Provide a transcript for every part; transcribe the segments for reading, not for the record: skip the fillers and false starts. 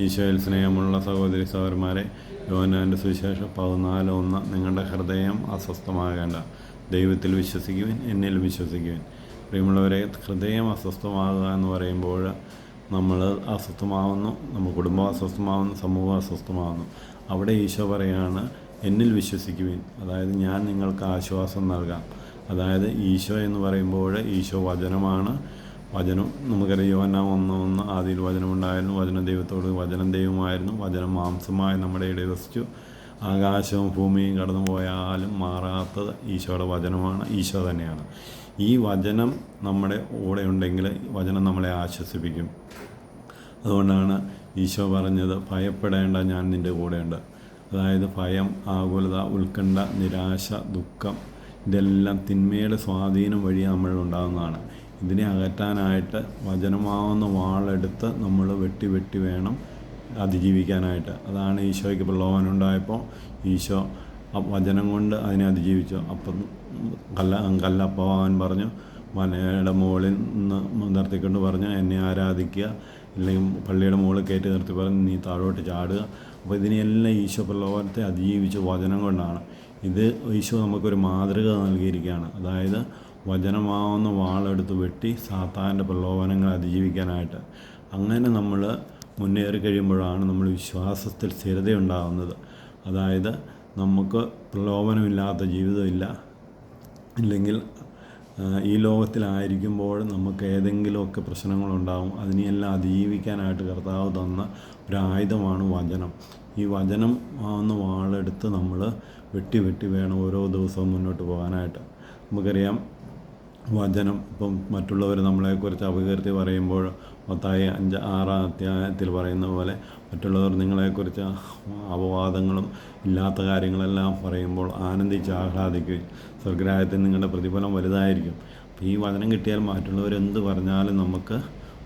ഈശോയിൽ സ്നേഹമുള്ള സഹോദരി സഹോദരന്മാരെ, യോഹന്നാൻ്റെ സുവിശേഷം 14:1 നിങ്ങളുടെ ഹൃദയം അസ്വസ്ഥമാകേണ്ട, ദൈവത്തിൽ വിശ്വസിക്കുവിൻ, എന്നിൽ വിശ്വസിക്കുവിൻ. പ്രിയമുള്ളവരെ, ഹൃദയം അസ്വസ്ഥമാകുക എന്ന് പറയുമ്പോൾ നമ്മൾ അസ്വസ്ഥമാവുന്നു, നമ്മുടെ കുടുംബം അസ്വസ്ഥമാവുന്നു, സമൂഹം അസ്വസ്ഥമാവുന്നു. അവിടെ ഈശോ പറയുകയാണ്, എന്നിൽ വിശ്വസിക്കുവിൻ, അതായത് ഞാൻ നിങ്ങൾക്ക് ആശ്വാസം നൽകാം. അതായത് ഈശോ എന്ന് പറയുമ്പോൾ ഈശോ വചനമാണ്. വചനം നമുക്കറിയാം, യോഹന്നാൻ 1:1 ആദിയിൽ വചനമുണ്ടായിരുന്നു, വചനം ദൈവത്തോട്, വചനം ദൈവമായിരുന്നു, വചനം മാംസമായി നമ്മുടെ ഇടയിൽ വസിച്ചു. ആകാശവും ഭൂമിയും കടന്നു പോയാലും മാറാത്തത് ഈശോയുടെ വചനമാണ്, ഈശോ തന്നെയാണ്. ഈ വചനം നമ്മുടെ കൂടെ ഉണ്ടെങ്കിൽ വചനം നമ്മളെ ആശ്വസിപ്പിക്കും. അതുകൊണ്ടാണ് ഈശോ പറഞ്ഞത്, ഭയപ്പെടേണ്ട, ഞാൻ നിൻ്റെ കൂടെയുണ്ട്. അതായത് ഭയം, ആകുലത, ഉത്കണ്ഠ, നിരാശ, ദുഃഖം, ഇതെല്ലാം തിന്മയുടെ സ്വാധീനം വഴി നമ്മളിലുണ്ടാകുന്നതാണ്. ഇതിനെ അകറ്റാനായിട്ട് വചനമാവുന്ന വാളെടുത്ത് നമ്മൾ വെട്ടി വേണം അതിജീവിക്കാനായിട്ട്. അതാണ് ഈശോയ്ക്ക് പ്രലോഭനമുണ്ടായപ്പോൾ ഈശോ വചനം കൊണ്ട് അതിനെ അതിജീവിച്ചു. അപ്പം കല്ലപ്പവാൻ പറഞ്ഞു, മലയുടെ മുകളിൽ നിന്ന് നിർത്തിക്കൊണ്ട് പറഞ്ഞു, എന്നെ ആരാധിക്കുക, അല്ലെങ്കിൽ പള്ളിയുടെ മുകളിൽ കയറ്റി നിർത്തി പറഞ്ഞ് നീ താഴോട്ട് ചാടുക. അപ്പോൾ ഇതിനെല്ലാം ഈശോ പ്രലോഭനത്തെ അതിജീവിച്ച് വചനം കൊണ്ടാണ്. ഇത് ഈശോ നമുക്കൊരു മാതൃക നൽകിയിരിക്കുകയാണ്. അതായത് വചനമാവുന്ന വാളെടുത്ത് വെട്ടി സാത്താൻ്റെ പ്രലോഭനങ്ങൾ അതിജീവിക്കാനായിട്ട്. അങ്ങനെ നമ്മൾ മുന്നേറി കഴിയുമ്പോഴാണ് നമ്മൾ വിശ്വാസത്തിൽ സ്ഥിരതയുണ്ടാകുന്നത്. അതായത് നമുക്ക് പ്രലോഭനമില്ലാത്ത ജീവിതമില്ല. ഇല്ലെങ്കിൽ ഈ ലോകത്തിലായിരിക്കുമ്പോൾ നമുക്ക് ഏതെങ്കിലുമൊക്കെ പ്രശ്നങ്ങളുണ്ടാകും. അതിനെയെല്ലാം അതിജീവിക്കാനായിട്ട് കർത്താവ് തന്ന ഒരായുധമാണ് വചനം. ഈ വചനം ആവുന്ന വാളെടുത്ത് നമ്മൾ വെട്ടി വേണം ഓരോ ദിവസവും മുന്നോട്ട് പോകാനായിട്ട്. നമുക്കറിയാം, വചനം ഇപ്പം മറ്റുള്ളവർ നമ്മളെക്കുറിച്ച് അപകീർത്തി പറയുമ്പോൾ മത്തായി 5:6 പറയുന്ന പോലെ മറ്റുള്ളവർ നിങ്ങളെക്കുറിച്ച് അപവാദങ്ങളും ഇല്ലാത്ത കാര്യങ്ങളെല്ലാം പറയുമ്പോൾ ആനന്ദിച്ച് ആഹ്ലാദിക്കുകയും സ്വർഗ്ഗരാജ്യത്തിൽ നിങ്ങളുടെ പ്രതിഫലം വലുതായിരിക്കും. അപ്പോൾ ഈ വചനം കിട്ടിയാൽ മറ്റുള്ളവരെന്ത് പറഞ്ഞാലും നമുക്ക്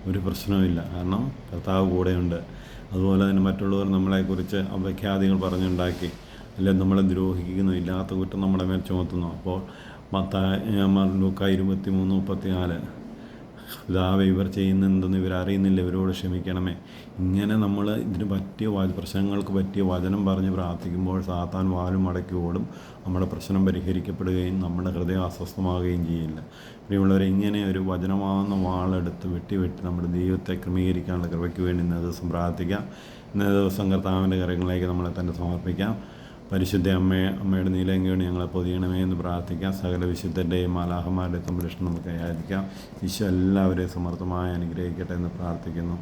ഒരു പ്രശ്നവുമില്ല, കാരണം കർത്താവ് കൂടെയുണ്ട്. അതുപോലെ തന്നെ മറ്റുള്ളവർ നമ്മളെക്കുറിച്ച് അപഖ്യാതികൾ പറഞ്ഞുണ്ടാക്കി, അല്ലെങ്കിൽ നമ്മളെ ദ്രോഹിക്കുന്നു, ഇല്ലാത്ത കുറ്റം നമ്മുടെ മേൽ ചുമത്തുന്നു. അപ്പോൾ ലൂക്കാ 23:34 പിതാവേ, ഇവർ ചെയ്യുന്നതെന്തെന്ന് ഇവരറിയുന്നില്ല, ഇവരോട് ക്ഷമിക്കണമേ. ഇങ്ങനെ നമ്മൾ ഇതിന് പറ്റിയ പ്രശ്നങ്ങൾക്ക് പറ്റിയ വചനം പറഞ്ഞ് പ്രാർത്ഥിക്കുമ്പോൾ സാത്താൻ വാലും മടക്കി ഓടും. നമ്മുടെ പ്രശ്നം പരിഹരിക്കപ്പെടുകയും നമ്മുടെ ഹൃദയം അസ്വസ്ഥമാവുകയും ചെയ്യില്ല. പ്രിയമുള്ളവരെ, ഇങ്ങനെ ഒരു വചനമാവുന്ന വാളെടുത്ത് വെട്ടി നമ്മുടെ ദൈവത്തെ ക്രമീകരിക്കാനുള്ള കൃപയ്ക്ക് വേണ്ടി ഇന്നേ ദിവസം പ്രാർത്ഥിക്കാം. ഇന്നേ ദിവസം കർത്താവിൻ്റെ കരങ്ങളിലേക്ക് നമ്മളെ തന്നെ സമർപ്പിക്കാം. പരിശുദ്ധ അമ്മയുടെ നീലങ്കയോട് ഞങ്ങളെ പൊതിയണമേ എന്ന് പ്രാർത്ഥിക്കാം. സകല വിശുദ്ധരുടെയും മാലാഹമാരുടെ സംരക്ഷണം നമുക്ക് ആയിരിക്കാം. ഈശോ എല്ലാവരെയും സമർത്ഥമായി അനുഗ്രഹിക്കട്ടെ എന്ന് പ്രാർത്ഥിക്കുന്നു.